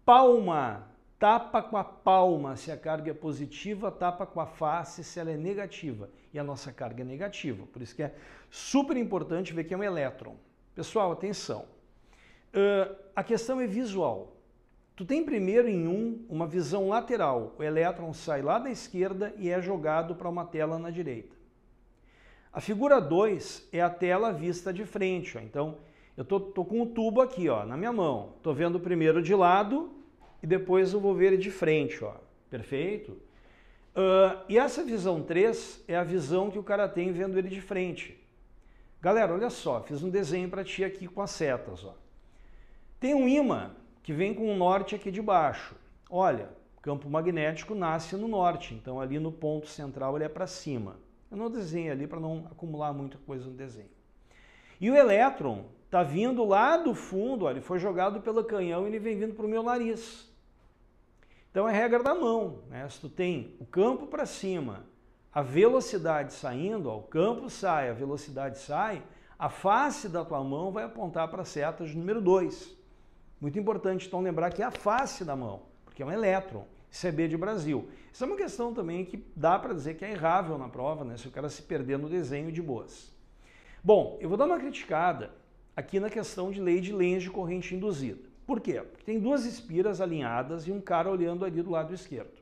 palma, tapa com a palma se a carga é positiva, tapa com a face se ela é negativa. E a nossa carga é negativa, por isso que é super importante ver que é um elétron. Pessoal, atenção. A questão é visual. Tu tem primeiro em uma visão lateral. O elétron sai lá da esquerda e é jogado para uma tela na direita. A figura 2 é a tela vista de frente. Ó. Então, eu tô com o tubo aqui ó, na minha mão. Estou vendo primeiro de lado e depois eu vou ver ele de frente. Ó. Perfeito? E essa visão 3 é a visão que o cara tem vendo ele de frente. Galera, olha só, fiz um desenho para ti aqui com as setas. Ó. Tem um ímã que vem com o norte aqui de baixo. Olha, o campo magnético nasce no norte, então ali no ponto central ele é para cima. Eu não desenho ali para não acumular muita coisa no desenho. E o elétron está vindo lá do fundo, ó, ele foi jogado pelo canhão e ele vem vindo para o meu nariz. Então é regra da mão, né? Se tu tem o campo para cima, a velocidade saindo, ó, o campo sai, a velocidade sai, a face da tua mão vai apontar para a seta de número 2. Muito importante, então, lembrar que é a face da mão, porque é um elétron. Isso é B de Brasil. Isso é uma questão também que dá para dizer que é errável na prova, né? Se o cara se perder no desenho de boas. Bom, eu vou dar uma criticada aqui na questão de lei de Lenz de corrente induzida. Por quê? Porque tem duas espiras alinhadas e um cara olhando ali do lado esquerdo.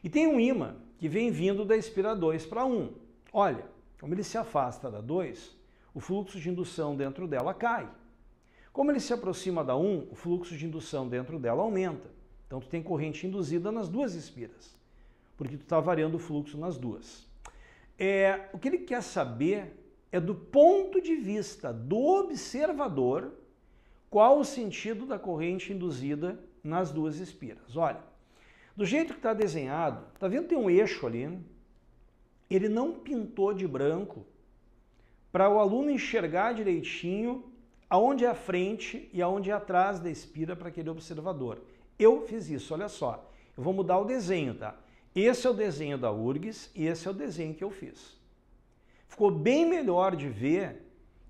E tem um ímã que vem vindo da espira 2 para 1. Olha, como ele se afasta da 2, o fluxo de indução dentro dela cai. Como ele se aproxima da 1, o fluxo de indução dentro dela aumenta. Então, tu tem corrente induzida nas duas espiras, porque tu está variando o fluxo nas duas. O que ele quer saber é do ponto de vista do observador, qual o sentido da corrente induzida nas duas espiras. Olha, do jeito que está desenhado, está vendo que tem um eixo ali, né? Ele não pintou de branco para o aluno enxergar direitinho aonde é a frente e aonde é atrás da espira para aquele observador. Eu fiz isso, olha só. Eu vou mudar o desenho, tá? Esse é o desenho da URGS e esse é o desenho que eu fiz. Ficou bem melhor de ver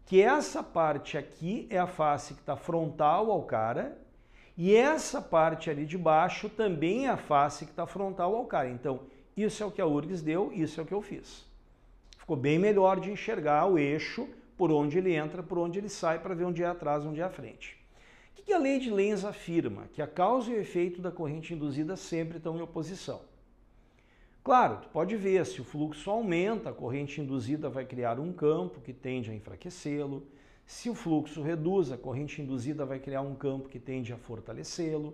que essa parte aqui é a face que está frontal ao cara e essa parte ali de baixo também é a face que está frontal ao cara. Então, isso é o que a URGS deu, isso é o que eu fiz. Ficou bem melhor de enxergar o eixo, por onde ele entra, por onde ele sai, para ver onde é atrás, onde é a frente. O que a lei de Lenz afirma? Que a causa e o efeito da corrente induzida sempre estão em oposição. Claro, tu pode ver, se o fluxo aumenta, a corrente induzida vai criar um campo que tende a enfraquecê-lo. Se o fluxo reduz, a corrente induzida vai criar um campo que tende a fortalecê-lo.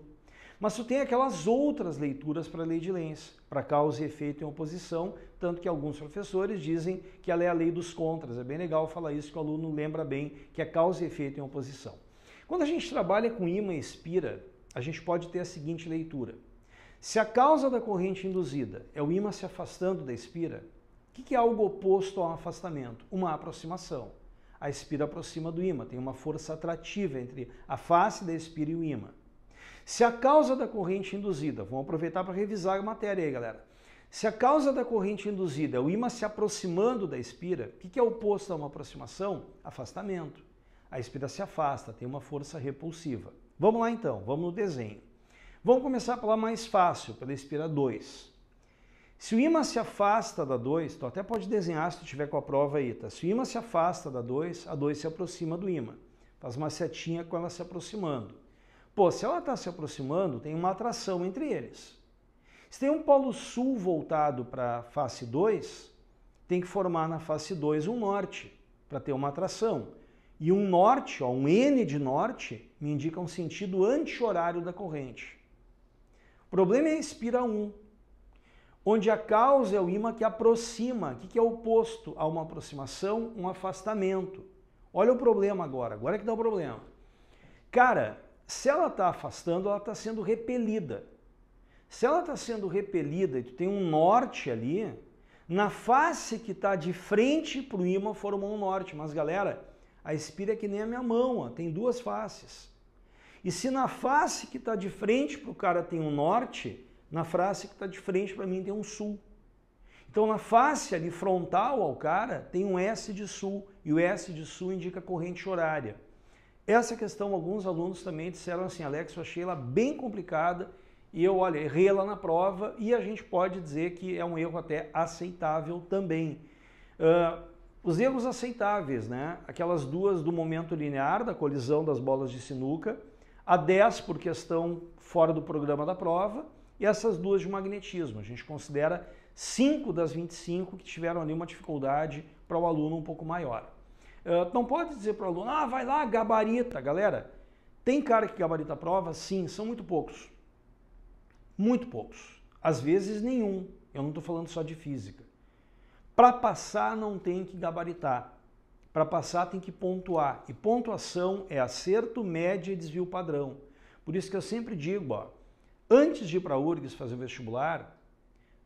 Mas tu tem aquelas outras leituras para a lei de Lenz, para causa e efeito em oposição, tanto que alguns professores dizem que ela é a lei dos contras. É bem legal falar isso, que o aluno lembra bem que é causa e efeito em oposição. Quando a gente trabalha com ímã e espira, a gente pode ter a seguinte leitura. Se a causa da corrente induzida é o ímã se afastando da espira, o que é algo oposto ao afastamento? Uma aproximação. A espira aproxima do ímã, tem uma força atrativa entre a face da espira e o ímã. Se a causa da corrente induzida, vamos aproveitar para revisar a matéria aí, galera. Se a causa da corrente induzida é o ímã se aproximando da espira, o que é oposto a uma aproximação? Afastamento. A espira se afasta, tem uma força repulsiva. Vamos lá então, vamos no desenho. Vamos começar pela mais fácil, pela espira 2. Se o ímã se afasta da 2, tu até pode desenhar se tu tiver com a prova aí, tá? Se o ímã se afasta da 2, a 2 se aproxima do ímã. Faz uma setinha com ela se aproximando. Pô, se ela está se aproximando, tem uma atração entre eles. Se tem um polo sul voltado para a face 2, tem que formar na face 2 um norte, para ter uma atração. E um norte, ó, um N de norte, me indica um sentido anti-horário da corrente. O problema é a espira 1, onde a causa é o ímã que aproxima. O que é oposto a uma aproximação? Um afastamento. Olha o problema agora que dá o problema. Cara, se ela está afastando, ela está sendo repelida. Se ela está sendo repelida e tu tem um norte ali, na face que está de frente para o ímã formou um norte. Mas galera, a espira é que nem a minha mão, ó, tem duas faces. E se na face que está de frente para o cara tem um norte, na face que está de frente para mim tem um sul. Então na face ali frontal ao cara tem um S de sul, e o S de sul indica corrente horária. Essa questão alguns alunos também disseram assim, Alex, eu achei ela bem complicada e eu, olha, errei ela na prova, e a gente pode dizer que é um erro até aceitável também. Os erros aceitáveis, né? Aquelas duas do momento linear, da colisão das bolas de sinuca, a 10 por questão fora do programa da prova, e essas duas de magnetismo. A gente considera 5 das 25 que tiveram ali uma dificuldade para o aluno um pouco maior. Não pode dizer para o aluno, ah, vai lá, gabarita. Galera, tem cara que gabarita a prova? Sim, são muito poucos. Muito poucos. Às vezes nenhum. Eu não estou falando só de física. Para passar não tem que gabaritar. Para passar tem que pontuar. E pontuação é acerto, média e desvio padrão. Por isso que eu sempre digo, ó, antes de ir para a URGS fazer o vestibular,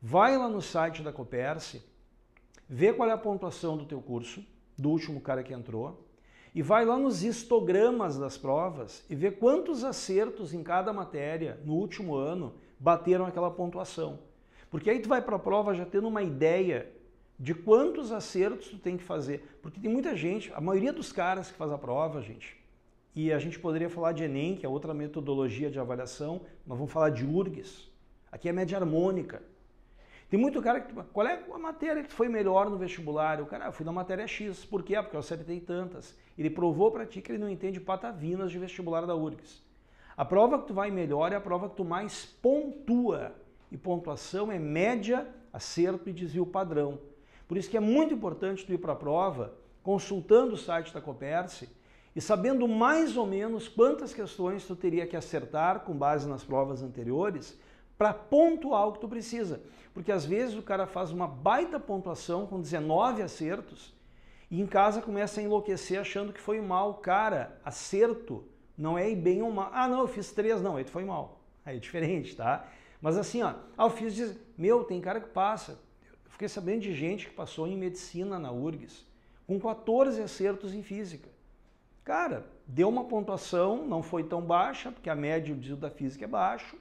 vai lá no site da Coperce, vê qual é a pontuação do teu curso, do último cara que entrou, e vai lá nos histogramas das provas e vê quantos acertos em cada matéria no último ano bateram aquela pontuação. Porque aí tu vai para a prova já tendo uma ideia de quantos acertos tu tem que fazer. Porque tem muita gente, a maioria dos caras que faz a prova, gente, e a gente poderia falar de Enem, que é outra metodologia de avaliação, mas vamos falar de URGS. Aqui é média harmônica. Tem muito cara que... Qual é a matéria que foi melhor no vestibular? O cara, eu fui na matéria X. Por quê? Porque eu acertei tantas. Ele provou para ti que ele não entende patavinas de vestibular da URGS. A prova que tu vai melhor é a prova que tu mais pontua. E pontuação é média, acerto e desvio padrão. Por isso que é muito importante tu ir para a prova consultando o site da Coperce e sabendo mais ou menos quantas questões tu teria que acertar com base nas provas anteriores para pontuar o que tu precisa. Porque às vezes o cara faz uma baita pontuação com 19 acertos e em casa começa a enlouquecer achando que foi mal. Cara, acerto não é ir bem ou mal. Ah, não, eu fiz 3, não, aí tu foi mal. Aí é diferente, tá? Mas assim, ó, eu fiz, meu, tem cara que passa. Eu fiquei sabendo de gente que passou em medicina na URGS com 14 acertos em física. Cara, deu uma pontuação, não foi tão baixa, porque a média da física é baixo,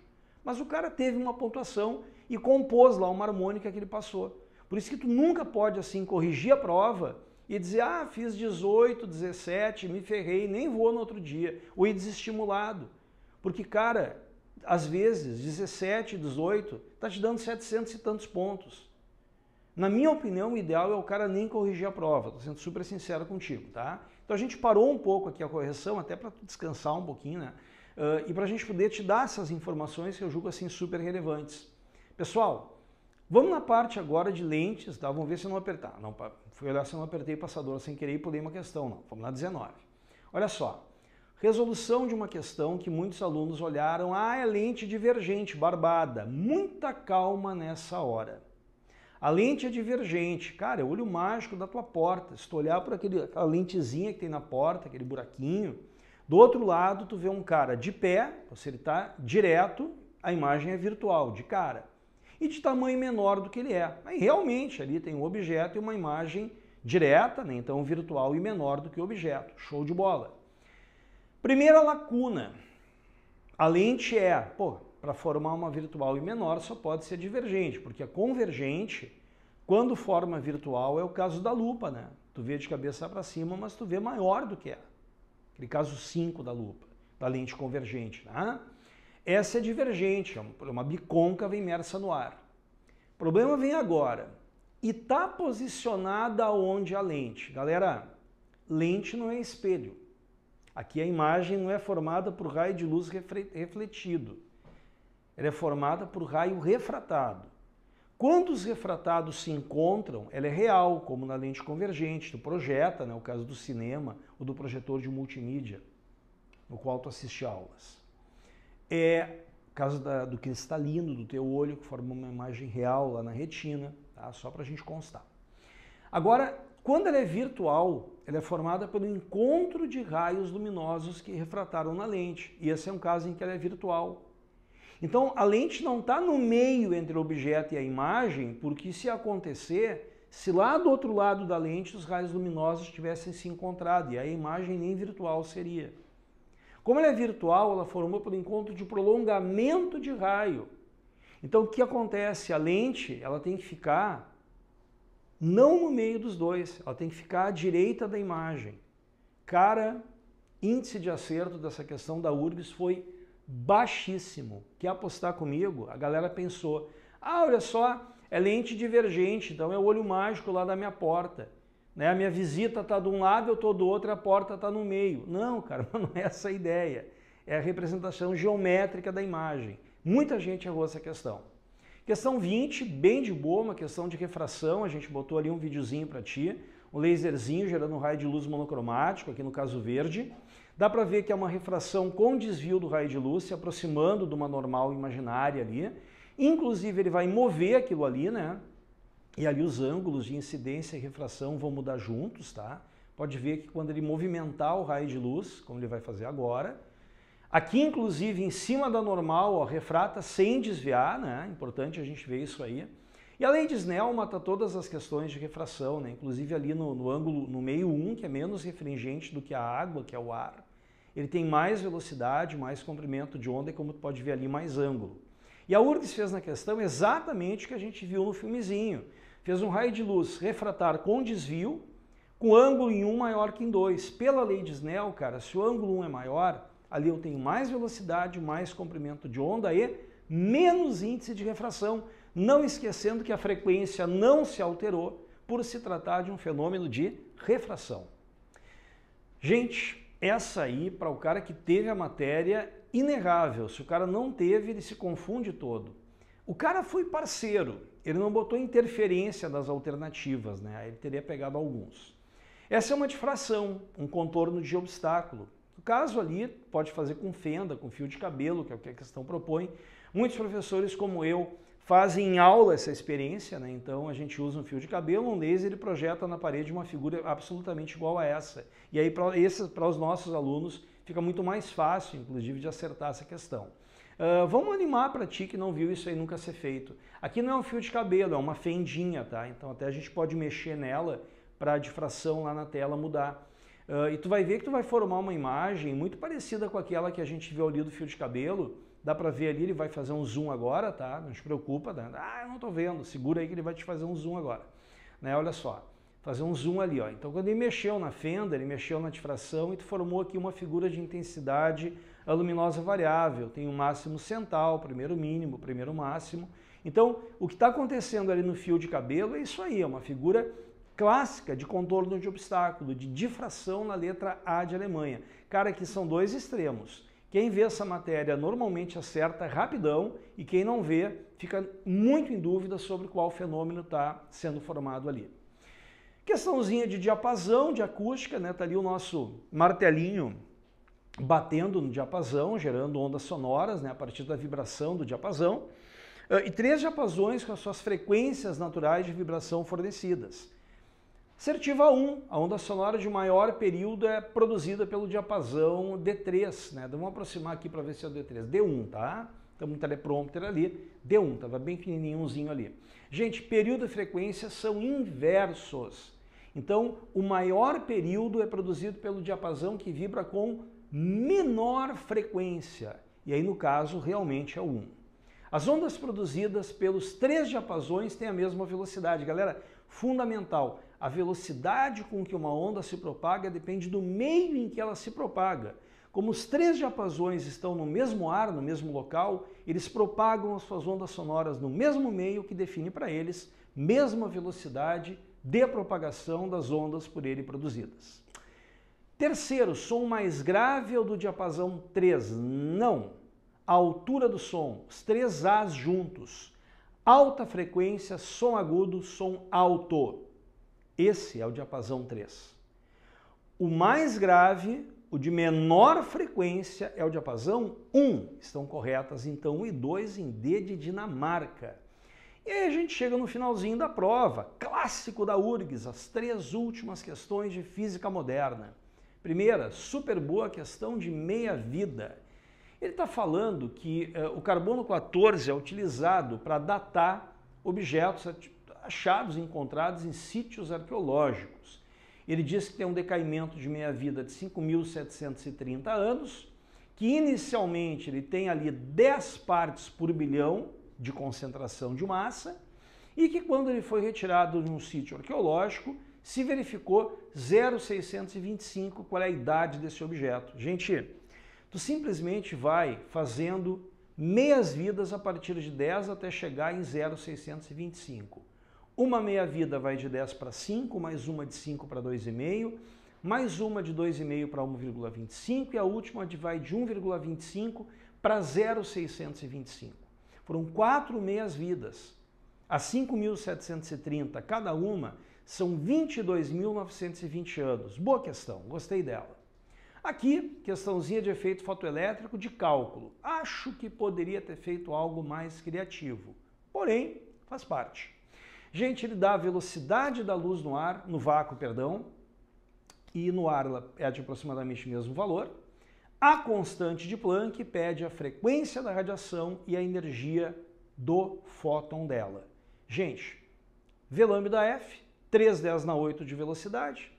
mas o cara teve uma pontuação e compôs lá uma harmônica que ele passou. Por isso que tu nunca pode, assim, corrigir a prova e dizer, ah, fiz 18, 17, me ferrei, nem vou no outro dia, ou ir desestimulado. Porque, cara, às vezes, 17, 18, tá te dando 700 e tantos pontos. Na minha opinião, o ideal é o cara nem corrigir a prova, tô sendo super sincero contigo, tá? Então a gente parou um pouco aqui a correção, até para tu descansar um pouquinho, né? E para a gente poder te dar essas informações que eu julgo assim super relevantes. Pessoal, vamos na parte agora de lentes, tá? Vamos ver se eu não apertar. Não, fui olhar se eu não apertei o passador sem querer e pulei uma questão, não. Vamos na 19. Olha só, resolução de uma questão que muitos alunos olharam, é lente divergente, barbada. Muita calma nessa hora. A lente é divergente, cara, é o olho mágico da tua porta. Se tu olhar por aquela lentezinha que tem na porta, aquele buraquinho, do outro lado tu vê um cara de pé, se ele está direto, a imagem é virtual, de cara. E de tamanho menor do que ele é. Aí realmente ali tem um objeto e uma imagem direta, né? Então virtual e menor do que o objeto. Show de bola. Primeira lacuna. A lente para formar uma virtual e menor só pode ser divergente, porque a convergente, quando forma virtual, é o caso da lupa, né? Tu vê de cabeça para cima, mas tu vê maior do que ela. Aquele caso 5 da lupa, da lente convergente, né? Essa é divergente, é uma bicôncava imersa no ar. O problema vem agora. E está posicionada onde a lente? Galera, lente não é espelho. Aqui a imagem não é formada por raio de luz refletido. Ela é formada por raio refratado. Quando os refratados se encontram, ela é real, como na lente convergente, tu projeta, né, o caso do cinema ou do projetor de multimídia, no qual tu assiste aulas. É o caso do cristalino do teu olho, que forma uma imagem real lá na retina, tá? Só para a gente constar. Agora, quando ela é virtual, ela é formada pelo encontro de raios luminosos que refrataram na lente, e esse é um caso em que ela é virtual. Então, a lente não está no meio entre o objeto e a imagem, porque se acontecer, se lá do outro lado da lente os raios luminosos tivessem se encontrado, e aí a imagem nem virtual seria. Como ela é virtual, ela formou pelo encontro de prolongamento de raio. Então, o que acontece? A lente ela tem que ficar não no meio dos dois, ela tem que ficar à direita da imagem. Cara, índice de acerto dessa questão da URGS foi baixíssimo. Quer apostar comigo? A galera pensou, olha só, é lente divergente, então é o olho mágico lá da minha porta. Né? A minha visita está de um lado, eu estou do outro e a porta está no meio. Não, cara, não é essa a ideia. É a representação geométrica da imagem. Muita gente errou essa questão. Questão 20, bem de boa, uma questão de refração, a gente botou ali um videozinho para ti, um laserzinho gerando um raio de luz monocromático, aqui no caso verde. Dá para ver que é uma refração com desvio do raio de luz, se aproximando de uma normal imaginária ali. Inclusive ele vai mover aquilo ali, né? E ali os ângulos de incidência e refração vão mudar juntos, tá? Pode ver que quando ele movimentar o raio de luz, como ele vai fazer agora, aqui inclusive em cima da normal, ó, refrata sem desviar, né? Importante a gente ver isso aí. E a lei de Snell mata todas as questões de refração, né? Inclusive ali no ângulo, no meio 1, que é menos refringente do que a água, que é o ar. Ele tem mais velocidade, mais comprimento de onda e, como tu pode ver ali, mais ângulo. E a URGS fez na questão exatamente o que a gente viu no filmezinho. Fez um raio de luz refratar com desvio, com ângulo em 1 maior que em 2. Pela lei de Snell, cara, se o ângulo 1 é maior, ali eu tenho mais velocidade, mais comprimento de onda e menos índice de refração. Não esquecendo que a frequência não se alterou por se tratar de um fenômeno de refração. Gente, essa aí, para o cara que teve a matéria, inerrável. Se o cara não teve, ele se confunde todo. O cara foi parceiro, ele não botou interferência das alternativas, né? Ele teria pegado alguns. Essa é uma difração, um contorno de obstáculo. No caso ali, pode fazer com fenda, com fio de cabelo, que é o que a questão propõe. Muitos professores, como eu, fazem em aula essa experiência, né? Então a gente usa um fio de cabelo, um laser e projeta na parede uma figura absolutamente igual a essa. E aí para os nossos alunos fica muito mais fácil, inclusive, de acertar essa questão. Vamos animar para ti que não viu isso aí nunca ser feito. Aqui não é um fio de cabelo, é uma fendinha, tá? Então até a gente pode mexer nela para a difração lá na tela mudar. E tu vai ver que tu vai formar uma imagem muito parecida com aquela que a gente viu ali do fio de cabelo. Dá para ver ali, ele vai fazer um zoom agora, tá? Não te preocupa, né? Eu não tô vendo, segura aí que ele vai te fazer um zoom agora. Né? Olha só, fazer um zoom ali, ó. Então quando ele mexeu na fenda, ele mexeu na difração e tu formou aqui uma figura de intensidade luminosa variável. Tem o máximo central, primeiro mínimo, primeiro máximo. Então o que está acontecendo ali no fio de cabelo é isso aí, é uma figura clássica de contorno de obstáculo, de difração na letra A de Alemanha. Cara, aqui são dois extremos. Quem vê essa matéria normalmente acerta rapidão e quem não vê fica muito em dúvida sobre qual fenômeno está sendo formado ali. Questãozinha de diapasão, de acústica, né? Tá ali o nosso martelinho batendo no diapasão, gerando ondas sonoras, né? A partir da vibração do diapasão. E 3 diapasões com as suas frequências naturais de vibração fornecidas. Assertiva 1, a onda sonora de maior período é produzida pelo diapasão D3, né? Vamos aproximar aqui para ver se é o D3. D1, tá? Estamos no teleprompter ali. D1, estava bem pequenininhozinho ali. Gente, período e frequência são inversos. Então, o maior período é produzido pelo diapasão que vibra com menor frequência. E aí, no caso, realmente é o 1. As ondas produzidas pelos 3 diapasões têm a mesma velocidade. Galera, fundamental. A velocidade com que uma onda se propaga depende do meio em que ela se propaga. Como os 3 diapasões estão no mesmo ar, no mesmo local, eles propagam as suas ondas sonoras no mesmo meio, que define para eles mesma velocidade de propagação das ondas por ele produzidas. Terceiro, som mais grave é o do diapasão 3. Não. A altura do som, os 3 As juntos. alta frequência, som agudo, som alto. Esse é o diapasão 3. O mais grave, o de menor frequência, é o diapasão 1. Estão corretas, então, 1 e 2 em D de Dinamarca. E aí a gente chega no finalzinho da prova, clássico da URGS, as 3 últimas questões de física moderna. Primeira, super boa questão de meia-vida. Ele está falando que o carbono 14 é utilizado para datar objetos achados e encontrados em sítios arqueológicos. Ele diz que tem um decaimento de meia-vida de 5.730 anos, que inicialmente ele tem ali 10 partes por bilhão de concentração de massa, e que quando ele foi retirado de um sítio arqueológico, se verificou 0,625, qual é a idade desse objeto. Gente, tu simplesmente vai fazendo meias vidas a partir de 10 até chegar em 0,625. Uma meia-vida vai de 10 para 5, mais uma de 5 para 2,5, mais uma de 2,5 para 1,25 e a última vai de 1,25 para 0,625. Foram 4 meias-vidas. As 5.730, cada uma, são 22.920 anos. Boa questão, gostei dela. Aqui, questãozinha de efeito fotoelétrico de cálculo. Acho que poderia ter feito algo mais criativo, porém, faz parte. Gente, ele dá a velocidade da luz no ar, no vácuo, perdão, e no ar ela é de aproximadamente o mesmo valor. A constante de Planck pede a frequência da radiação e a energia do fóton dela. Gente, V lambda F, 3×10⁸ de velocidade.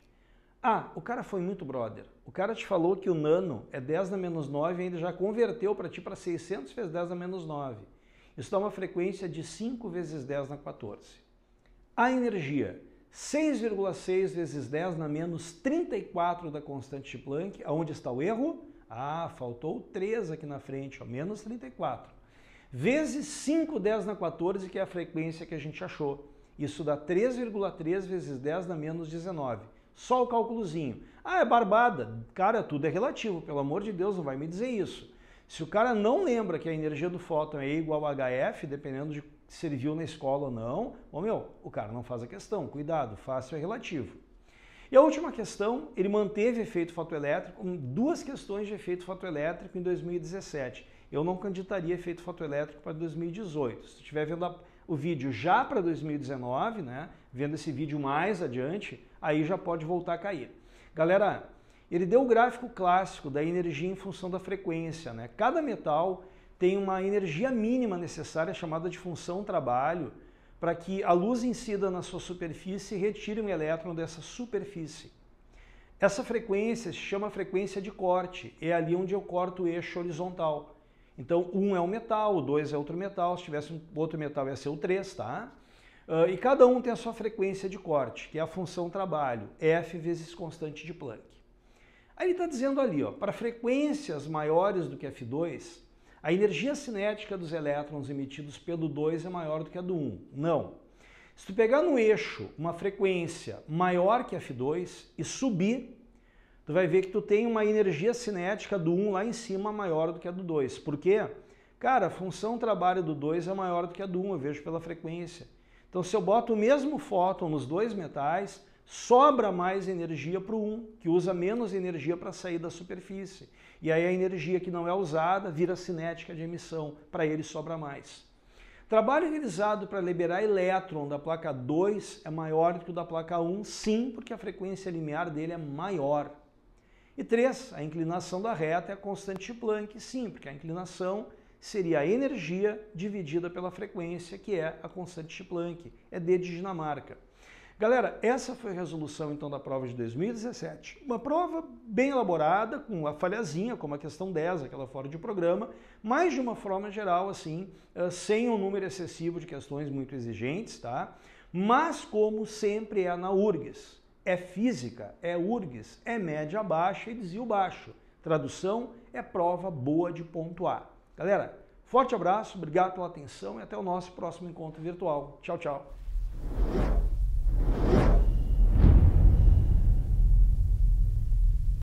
Ah, o cara foi muito brother. O cara te falou que o nano é 10⁻⁹ e ainda já converteu para ti para 600 × 10⁻⁹. Isso dá uma frequência de 5 × 10⁻14. A energia, 6,6 × 10⁻34 da constante de Planck. Aonde está o erro? Ah, faltou 3 aqui na frente, ó, menos 34. Vezes 5 10⁻14, que é a frequência que a gente achou. Isso dá 3,3 × 10⁻19. Só o cálculozinho. Ah, é barbada. Cara, tudo é relativo, pelo amor de Deus, não vai me dizer isso. Se o cara não lembra que a energia do fóton é igual a HF, dependendo de se ele viu na escola ou não, o cara não faz a questão. Cuidado, fácil é relativo. E a última questão, ele manteve efeito fotoelétrico, 2 questões de efeito fotoelétrico em 2017. Eu não candidataria efeito fotoelétrico para 2018. Se estiver vendo o vídeo já para 2019, né, vendo esse vídeo mais adiante, aí já pode voltar a cair. Galera, ele deu o gráfico clássico da energia em função da frequência, né? Cada metal tem uma energia mínima necessária chamada de função trabalho para que a luz incida na sua superfície e retire um elétron dessa superfície. Essa frequência se chama frequência de corte, é ali onde eu corto o eixo horizontal. Então, 1 é um metal, o 2 é outro metal, se tivesse um outro metal ia ser o 3, tá? E cada um tem a sua frequência de corte, que é a função trabalho, F vezes constante de Planck. Aí ele está dizendo ali, ó, para frequências maiores do que F2, a energia cinética dos elétrons emitidos pelo 2 é maior do que a do 1. Não. Se tu pegar no eixo uma frequência maior que F2 e subir, tu vai ver que tu tem uma energia cinética do 1 lá em cima maior do que a do 2. Por quê? Cara, a função trabalho do 2 é maior do que a do 1, eu vejo pela frequência. Então, se eu boto o mesmo fóton nos 2 metais, sobra mais energia para o 1, que usa menos energia para sair da superfície. E aí a energia que não é usada vira cinética de emissão, para ele sobra mais. Trabalho realizado para liberar elétron da placa 2 é maior do que o da placa 1, sim, porque a frequência limiar dele é maior. E 3, a inclinação da reta é a constante de Planck, sim, porque a inclinação seria a energia dividida pela frequência, que é a constante de Planck, é D de Dinamarca. Galera, essa foi a resolução então da prova de 2017. Uma prova bem elaborada, com uma falhazinha, como a questão 10, aquela fora de programa, mas de uma forma geral, assim, sem um número excessivo de questões muito exigentes, tá? Mas como sempre é na URGS, é física, é URGS, é média baixa e desvio baixo. Tradução é prova boa de pontuar. Galera, forte abraço, obrigado pela atenção e até o nosso próximo encontro virtual. Tchau, tchau.